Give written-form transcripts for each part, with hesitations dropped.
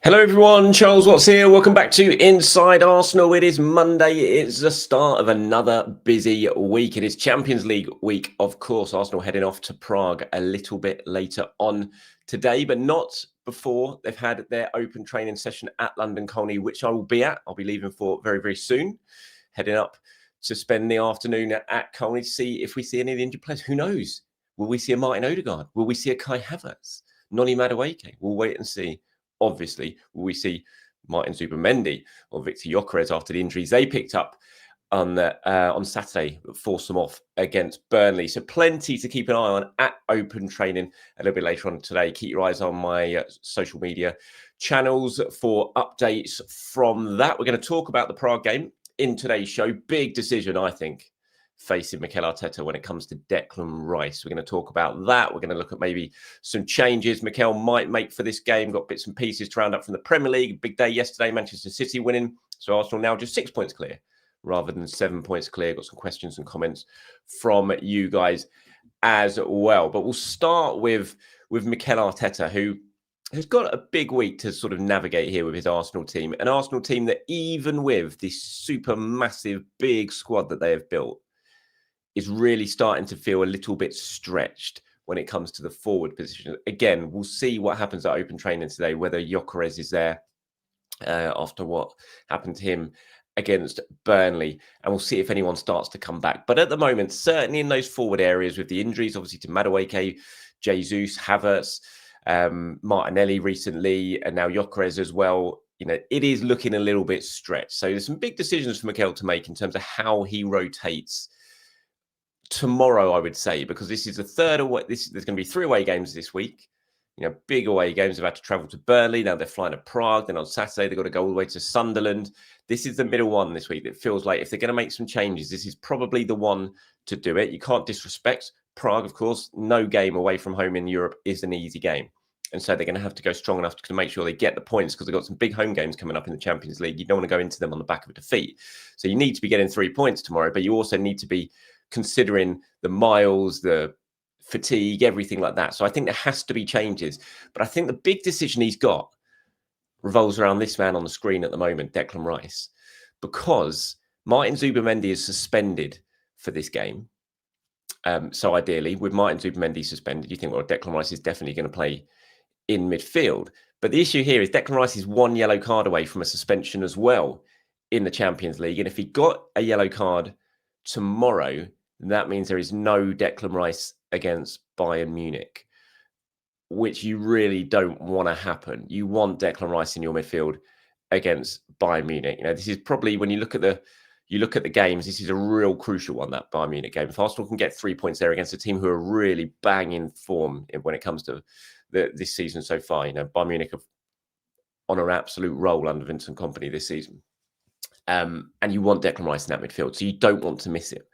Hello everyone, Charles Watts here. Welcome back to Inside Arsenal. It is Monday. It's the start of another busy week. It is Champions League week, of course. Arsenal heading off to Prague a little bit later on today, but not before they've had their open training session at London Colney, which I will be at. I'll be leaving for very, very soon, heading up to spend the afternoon at Colney to see if we see any of the injured players. Who knows? Will we see a Martin Odegaard? Will we see a Kai Havertz? Noni Madueke? We'll wait and see. Obviously, will we see Martin Zubimendi or Victor Gyökeres after the injuries they picked up on Saturday that forced them off against Burnley? So plenty to keep an eye on at open training a little bit later on today. Keep your eyes on my social media channels for updates from that. We're going to talk about the Prague game in today's show. Big decision, I think, facing Mikel Arteta when it comes to Declan Rice. We're going to talk about that. We're going to look at maybe some changes Mikel might make for this game. Got bits and pieces to round up from the Premier League. Big day yesterday, Manchester City winning. So Arsenal now just 6 points clear rather than 7 points clear. Got some questions and comments from you guys as well. But we'll start with Mikel Arteta, who has got a big week to sort of navigate here with his Arsenal team. An Arsenal team that even with this super massive big squad that they have built, is really starting to feel a little bit stretched when it comes to the forward position. Again, we'll see what happens at open training today, whether Gyökeres is there after what happened to him against Burnley, and we'll see if anyone starts to come back. But at the moment, certainly in those forward areas with the injuries, obviously to Madueke, Jesus, Havertz, Martinelli recently, and now Gyökeres as well, it is looking a little bit stretched. So there's some big decisions for Mikel to make in terms of how he rotates tomorrow, I would say, because this is the third away. There's going to be 3 away games this week. Big away games. They've had to travel to Burnley. Now they're flying to Prague. Then on Saturday, they've got to go all the way to Sunderland. This is the middle one this week. It feels like if they're going to make some changes, this is probably the one to do it. You can't disrespect Prague, of course. No game away from home in Europe is an easy game. And so they're going to have to go strong enough to make sure they get the points because they've got some big home games coming up in the Champions League. You don't want to go into them on the back of a defeat. So you need to be getting 3 points tomorrow, but you also need to be considering the miles, the fatigue, everything like that. So I think there has to be changes. But I think the big decision he's got revolves around this man on the screen at the moment, Declan Rice, because Martin Zubimendi is suspended for this game. So ideally, with Martin Zubimendi suspended, you think, well, Declan Rice is definitely going to play in midfield. But the issue here is Declan Rice is 1 yellow card away from a suspension as well in the Champions League. And if he got a yellow card tomorrow, that means there is no Declan Rice against Bayern Munich, which you really don't want to happen. You want Declan Rice in your midfield against Bayern Munich. This is probably, when you look at the games, this is a real crucial one, that Bayern Munich game. If Arsenal can get 3 points there against a team who are really banging form when it comes to this season so far, Bayern Munich are on an absolute roll under Vincent Kompany this season. And you want Declan Rice in that midfield, so you don't want to miss it.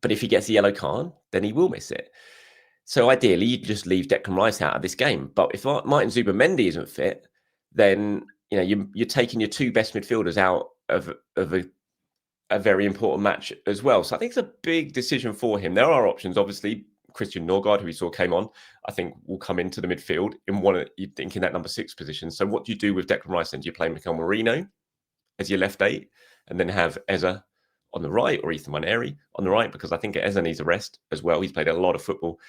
But if he gets a yellow card, then he will miss it. So ideally, you just leave Declan Rice out of this game. But if Martin Zubimendi isn't fit, then you're taking your 2 best midfielders out of a very important match as well. So I think it's a big decision for him. There are options, obviously. Christian Norgard, who we saw came on, I think will come into the midfield in you'd think in that number 6 position. So what do you do with Declan Rice then? Do you play Mikel Merino as your left 8 and then have Eza on the right, or Ethan Waneri on the right? Because I think Eza needs a rest as well. He's played a lot of football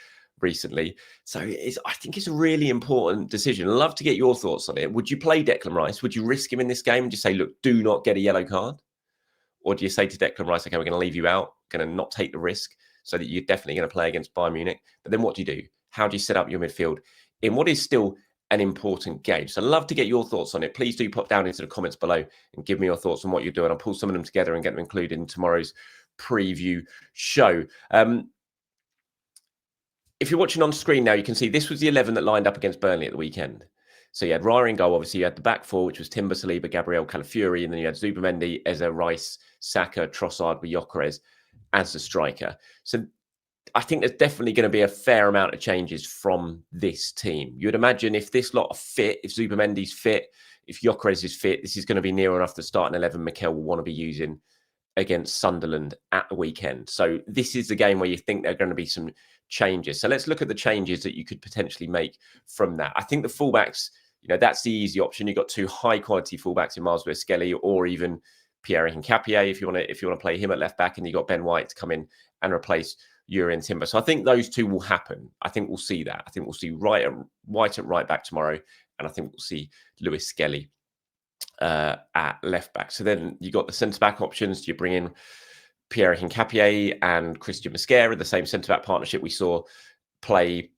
recently. So I think it's a really important decision. I'd love to get your thoughts on it. Would you play Declan Rice? Would you risk him in this game and just say, look, do not get a yellow card? Or do you say to Declan Rice, okay, we're going to leave you out, going to not take the risk so that you're definitely going to play against Bayern Munich? But then what do you do? How do you set up your midfield in what is still an important game? So I'd love to get your thoughts on it. Please do pop down into the comments below and give me your thoughts on what you're doing. I'll pull some of them together and get them included in tomorrow's preview show. If you're watching on screen now, you can see this was the 11 that lined up against Burnley at the weekend. So you had Raya in goal. Obviously, you had the back 4, which was Timber, Saliba, Gabriel, Calafiori, and then you had Zubimendi, Eza, Rice, Saka, Trossard with Gyökeres as the striker. So I think there's definitely going to be a fair amount of changes from this team. You would imagine if this lot are fit, if Zubimendi's fit, if Gyökeres is fit, this is going to be near enough the starting 11 Mikel will want to be using against Sunderland at the weekend. So this is the game where you think there are going to be some changes. So let's look at the changes that you could potentially make from that. I think the fullbacks that's the easy option. You've got two high-quality fullbacks in Miles Lewis-Skelly, or even Pierre Hincapié if you want to play him at left back, and you've got Ben White to come in and replace Jurrien Timber. So I think those two will happen. I think we'll see that. I think we'll see White at right back tomorrow, and I think we'll see Lewis-Skelly at left back. So then you got the centre-back options. You bring in Pierre Hincapié and Christian Mosquera, the same centre-back partnership we saw play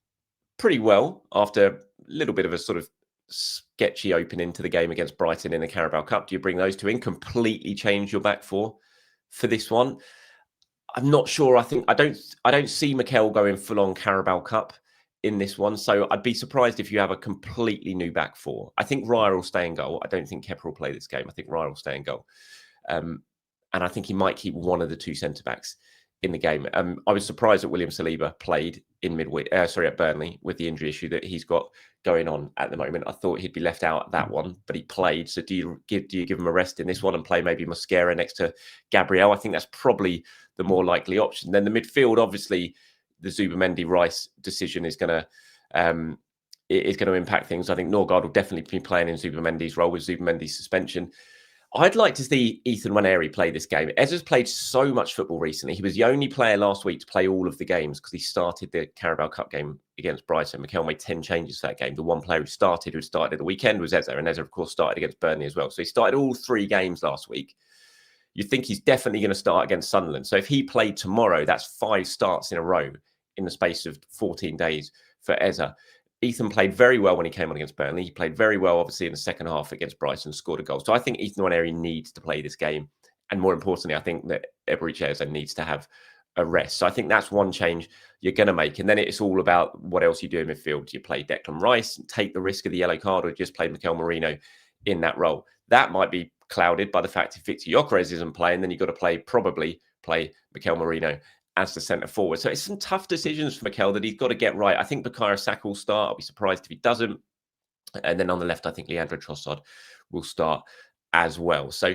pretty well after a little bit of a sort of sketchy opening to the game against Brighton in the Carabao Cup. Do you bring those two in, completely change your back four for this one? I'm not sure. I don't see Mikel going full on Carabao Cup in this one, so I'd be surprised if you have a completely new back four. I think Raya will stay in goal. I don't think Kepa will play this game. I think Raya will stay in goal, and I think he might keep one of the two centre backs in the game. I was surprised that William Saliba played in at Burnley with the injury issue that he's got going on at the moment. I thought he'd be left out at that one, but he played. So do you give him a rest in this one and play maybe Mosquera next to Gabriel? I think that's probably the more likely option. Then the midfield, obviously, the Zubamendi Rice decision is going to impact things. I think Norgard will definitely be playing in Zubamendi's role with Zubamendi's suspension. I'd like to see Ethan Nwaneri play this game. Ezra's played so much football recently. He was the only player last week to play all of the games because he started the Carabao Cup game against Brighton. Mikel made 10 changes for that game. The one player who started at the weekend was Ezra, and Ezra, of course, started against Burnley as well. So he started all 3 games last week. You think he's definitely going to start against Sunderland. So if he played tomorrow, that's 5 starts in a row in the space of 14 days for Ezra. Ethan played very well when he came on against Burnley. He played very well, obviously, in the second half against Brighton, scored a goal. So I think Ethan Nwaneri needs to play this game. And more importantly, I think that Eberechi Eze needs to have a rest. So I think that's one change you're going to make. And then it's all about what else you do in midfield. Do you play Declan Rice and take the risk of the yellow card, or just play Mikel Merino in that role? That might be clouded by the fact if Victor Gyökeres isn't playing, then you've got to probably play Mikel Merino as the centre forward. So it's some tough decisions for Mikel that he's got to get right. I think Bukayo Saka will start. I'll be surprised if he doesn't. And then on the left, I think Leandro Trossard will start as well. So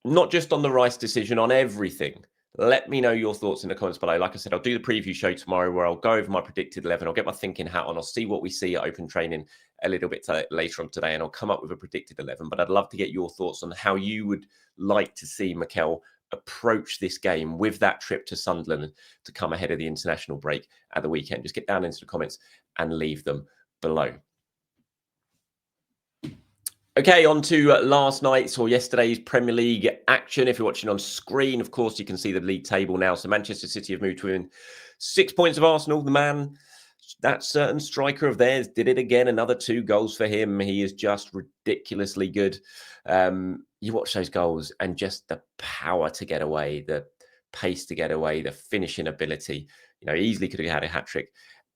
not just on the Rice decision, on everything. Let me know your thoughts in the comments below. Like I said, I'll do the preview show tomorrow where I'll go over my predicted 11. I'll get my thinking hat on. I'll see what we see at open training a little bit later on today, and I'll come up with a predicted 11. But I'd love to get your thoughts on how you would like to see Mikel approach this game with that trip to Sunderland to come ahead of the international break at the weekend. Just get down into the comments and leave them below. Okay, on to last night's or yesterday's Premier League action. If you're watching on screen, of course, you can see the league table now. So Manchester City have moved to within 6 points of Arsenal. The man, that certain striker of theirs, did it again. Another 2 goals for him. He is just ridiculously good. You watch those goals and just the power to get away, the pace to get away, the finishing ability. Easily could have had a hat-trick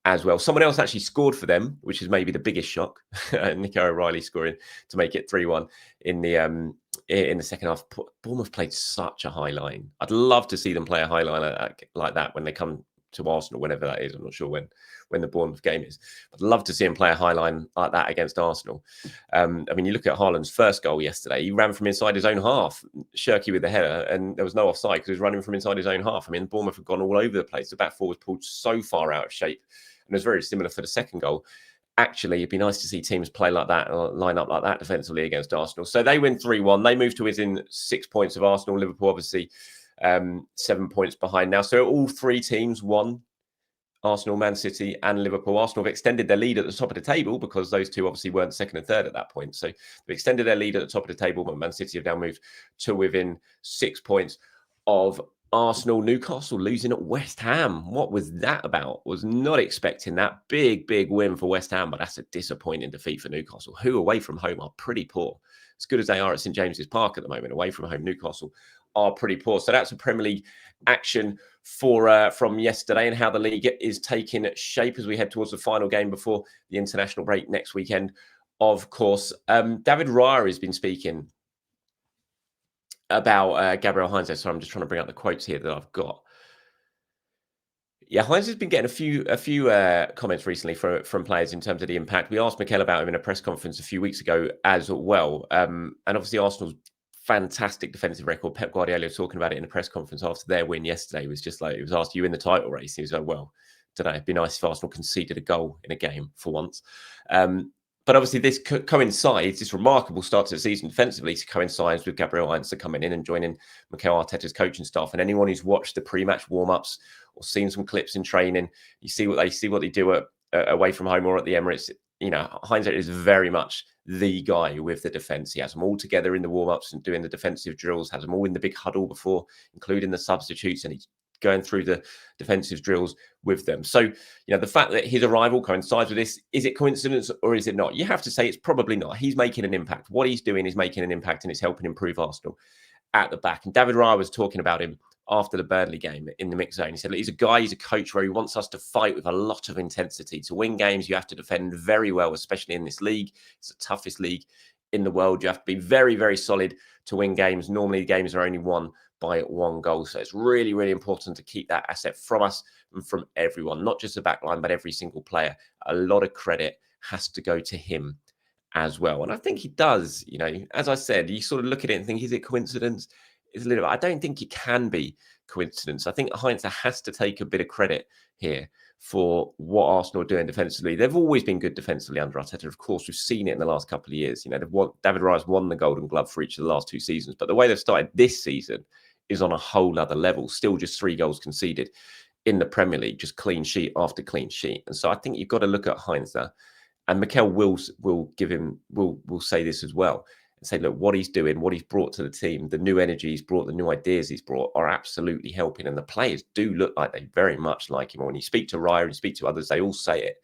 as well. Someone else actually scored for them, which is maybe the biggest shock. Nico O'Reilly scoring to make it 3-1 in the second half. Bournemouth played such a high line. I'd love to see them play a high line like that when they come to Arsenal, whenever that is. I'm not sure when the Bournemouth game is. I'd love to see him play a high line like that against Arsenal. You look at Haaland's first goal yesterday. He ran from inside his own half, Shirky with the header, and there was no offside because he was running from inside his own half. Bournemouth have gone all over the place. The back four was pulled so far out of shape. And it was very similar for the second goal. Actually, it'd be nice to see teams play like that, or line up like that defensively against Arsenal. So they win 3-1. They move to within 6 points of Arsenal. Liverpool, obviously, 7 points behind now. So all 3 teams won. Arsenal, Man City and Liverpool. Arsenal have extended their lead at the top of the table because those two obviously weren't second and third at that point. So they've extended their lead at the top of the table, but Man City have now moved to within 6 points of Arsenal. Newcastle losing at West Ham. What was that about? Was not expecting that. Big win for West Ham, but that's a disappointing defeat for Newcastle, who away from home are pretty poor. As good as they are at St James's Park at the moment, away from home, Newcastle are pretty poor. So that's a Premier League action from yesterday and how the league is taking shape as we head towards the final game before the international break next weekend, of course. David Raya has been speaking about Gabriel Heinze. So I'm just trying to bring up the quotes here that I've got. Yeah, Heinze has been getting a few comments recently from players in terms of the impact. We asked Mikel about him in a press conference a few weeks ago as well. And obviously Arsenal's fantastic defensive record. Pep Guardiola talking about it in a press conference after their win yesterday. Was just like, he was asked, "You in the title race?" He was like, "Well, don't know. It'd be nice if Arsenal conceded a goal in a game for once." But But obviously, this coincides, this remarkable start to the season defensively coincides with Gabriel Heinze coming in and joining Mikel Arteta's coaching staff. And anyone who's watched the pre-match warm-ups or seen some clips in training, you see what they do away from home or at the Emirates. You know, Heinze is very much the guy with the defence. He has them all together in the warm-ups and doing the defensive drills, has them all in the big huddle before, including the substitutes, and he's going through the defensive drills with them. So, you know, the fact that his arrival coincides with this, is it coincidence or is it not? You have to say it's probably not. He's making an impact. What he's doing is making an impact, and it's helping improve Arsenal at the back. And David Raya was talking about him after the Burnley game in the mix zone. He said, he's a coach where he wants us to fight with a lot of intensity. To win games, you have to defend very well, especially in this league. It's the toughest league in the world. You have to be very, very solid to win games. Normally, games are only won by 1 goal. So it's really, really important to keep that asset from us and from everyone, not just the back line, but every single player. A lot of credit has to go to him as well. And I think he does. You know, as I said, you sort of look at it and think, is it coincidence? It's a little bit. I don't think it can be coincidence. I think Heinze has to take a bit of credit here for what Arsenal are doing defensively. They've always been good defensively under Arteta. Of course, we've seen it in the last couple of years. You know, David Rice won the Golden Glove for each of the last 2 seasons. But the way they've started this season is on a whole other level. Still just 3 goals conceded in the Premier League, just clean sheet after clean sheet. And so I think you've got to look at Heinze, and Mikel will say this as well, and say, look, what he's doing, what he's brought to the team, the new energy he's brought, the new ideas he's brought are absolutely helping. And the players do look like they very much like him. When you speak to Raya and speak to others, they all say it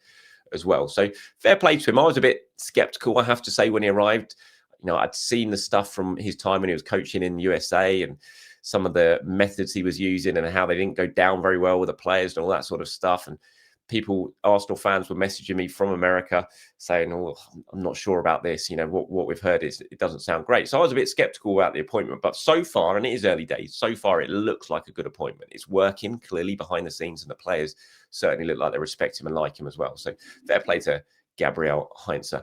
as well. So fair play to him. I was a bit skeptical, I have to say, when he arrived. You know, I'd seen the stuff from his time when he was coaching in the USA and some of the methods he was using and how they didn't go down very well with the players and all that sort of stuff. And Arsenal fans were messaging me from America saying, oh, I'm not sure about this. You know, what we've heard is it doesn't sound great. So I was a bit skeptical about the appointment. But so far, and it is early days, so far it looks like a good appointment. It's working clearly behind the scenes, and the players certainly look like they respect him and like him as well. So fair play to Gabriel Heinze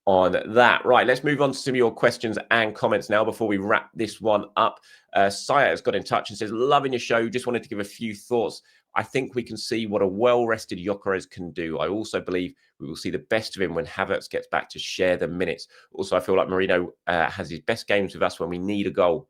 on that. Right, let's move on to some of your questions and comments now before we wrap this one up. Saya has got in touch and says, loving your show. Just wanted to give a few thoughts. I think we can see what a well-rested Gyökeres can do. I also believe we will see the best of him when Havertz gets back to share the minutes. Also, I feel like Mourinho has his best games with us when we need a goal.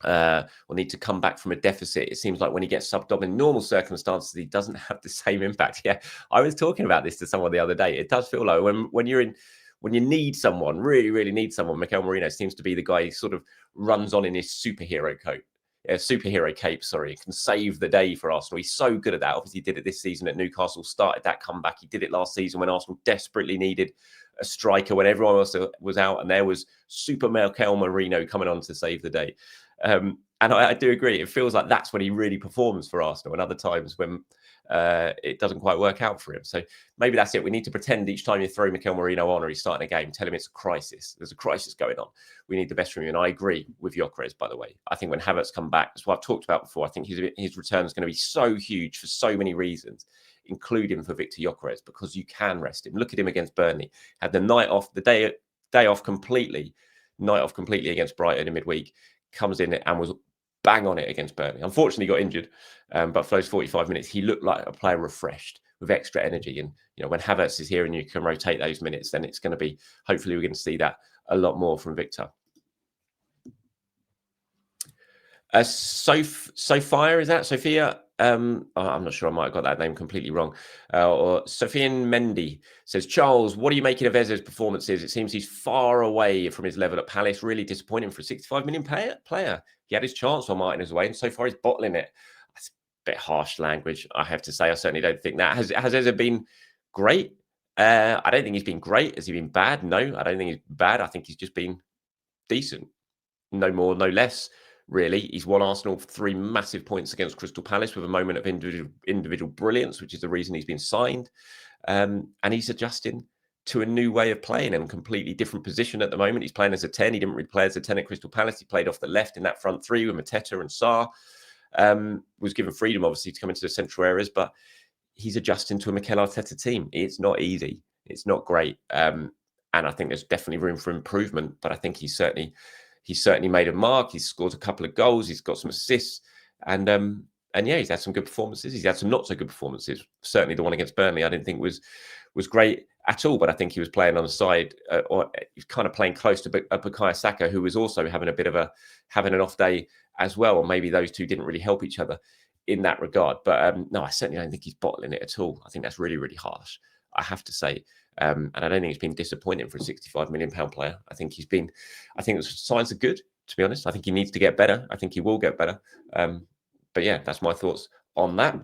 Or need to come back from a deficit. It seems like when he gets subbed on in normal circumstances, he doesn't have the same impact. Yeah, I was talking about this to someone the other day. It does feel like when you need someone, really, really need someone, Mikel Arteta seems to be the guy who sort of runs on in his superhero cape, can save the day for Arsenal. He's so good at that. Obviously, he did it this season at Newcastle, started that comeback. He did it last season when Arsenal desperately needed a striker when everyone else was out, and there was Super Mikel Arteta coming on to save the day. And I do agree. It feels like that's when he really performs for Arsenal, and other times when it doesn't quite work out for him. So maybe that's it. We need to pretend each time you throw Mikel Arteta on or he's starting a game, tell him it's a crisis. There's a crisis going on. We need the best from him. And I agree with Gyökeres, by the way. I think when Havertz come back, that's what I've talked about before. I think his return is going to be so huge for so many reasons, including for Victor Gyökeres, because you can rest him. Look at him against Burnley. Had the day off completely against Brighton in midweek. Comes in and was bang on it against Burnley. Unfortunately, he got injured, but for those 45 minutes, he looked like a player refreshed with extra energy. And you know, when Havertz is here and you can rotate those minutes, then it's going to be. Hopefully, we're going to see that a lot more from Victor. Sophia, is that Sophia? I'm not sure. I might have got that name completely wrong. Or Sofian Mendy says, Charles, what are you making of Eze's performances? It seems he's far away from his level at Palace. Really disappointing for a 65 million player. He had his chance while Martin is away, and so far he's bottling it. That's a bit harsh language, I have to say. I certainly don't think that. Has Eze been great? I don't think he's been great. Has he been bad? No, I don't think he's bad. I think he's just been decent. No more, no less. Really, he's won Arsenal 3 massive points against Crystal Palace with a moment of individual brilliance, which is the reason he's been signed. And he's adjusting to a new way of playing in a completely different position at the moment. He's playing as a 10. He didn't really play as a 10 at Crystal Palace. He played off the left in that front 3 with Mateta and Sarr. Was given freedom, obviously, to come into the central areas, but he's adjusting to a Mikel Arteta team. It's not easy. It's not great. And I think there's definitely room for improvement, but I think he's certainly made a mark. He's scored a couple of goals. He's got some assists. And yeah, he's had some good performances. He's had some not so good performances. Certainly the one against Burnley, I didn't think was great at all. But I think he was playing on the side, or he was kind of playing close to Bukayo Saka, who was also having having an off day as well. Or maybe those two didn't really help each other in that regard. But no, I certainly don't think he's bottling it at all. I think that's really, really harsh, I have to say. And I don't think it's been disappointing for a £65 million player. I think the signs are good, to be honest. I think he needs to get better. I think he will get better. But yeah, that's my thoughts on that.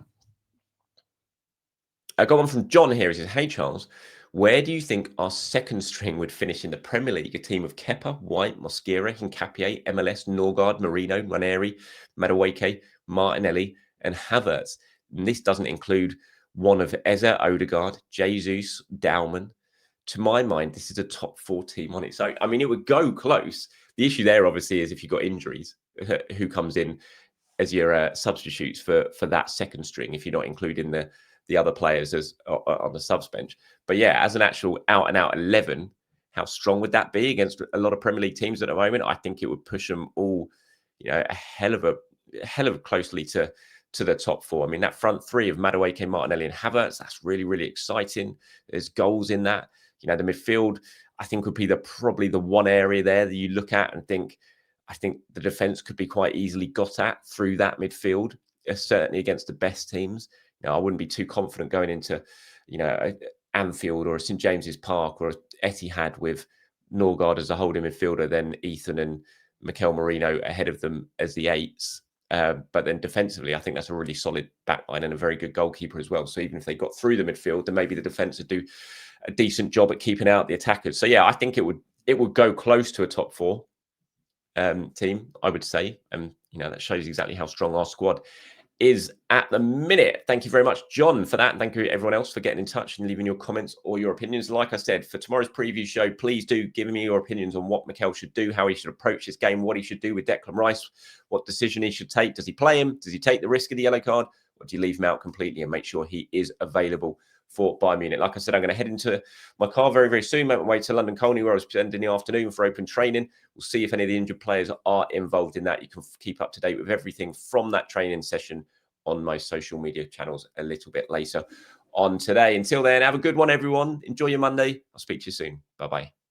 I got one from John here. He says, "Hey Charles, where do you think our second string would finish in the Premier League? A team of Kepa, White, Mosquera, Hincapié, MLS, Norgard, Marino, Ranieri, Madueke, Martinelli, and Havertz. And this doesn't include one of Eze, Odegaard, Jesus, Dowman. To my mind, this is a top 4 team on its own. I mean, it would go close. The issue there, obviously, is if you've got injuries, who comes in as your substitutes for that second string, if you're not including the other players as on the subs bench. But yeah, as an actual out-and-out 11, how strong would that be against a lot of Premier League teams at the moment? I think it would push them all, a hell of closely to the top 4. I mean, that front 3 of Madueke, Martinelli, and Havertz, that's really, really exciting. There's goals in that. The midfield, I think, would be probably the one area there that you look at and think, I think the defence could be quite easily got at through that midfield, certainly against the best teams. I wouldn't be too confident going into, Anfield or St James's Park or Etihad with Norgard as a holding midfielder, then Ethan and Mikel Marino ahead of them as the 8s. But then defensively, I think that's a really solid backline and a very good goalkeeper as well. So even if they got through the midfield, then maybe the defence would do a decent job at keeping out the attackers. So yeah, I think it would go close to a top 4 team, I would say. And that shows exactly how strong our squad is at the minute. Thank you very much, John, for that. And thank you everyone else for getting in touch and leaving your comments or your opinions. Like I said, for tomorrow's preview show, please do give me your opinions on what Mikel should do, how he should approach this game, what he should do with Declan Rice, what decision he should take. Does he play him? Does he take the risk of the yellow card? Or do you leave him out completely and make sure he is available for Bayern Munich? Like I said, I'm going to head into my car very, very soon. Make my way to London Colney, where I was spending the afternoon for open training. We'll see if any of the injured players are involved in that. You can keep up to date with everything from that training session on my social media channels a little bit later on today. Until then, have a good one, everyone. Enjoy your Monday. I'll speak to you soon. Bye-bye.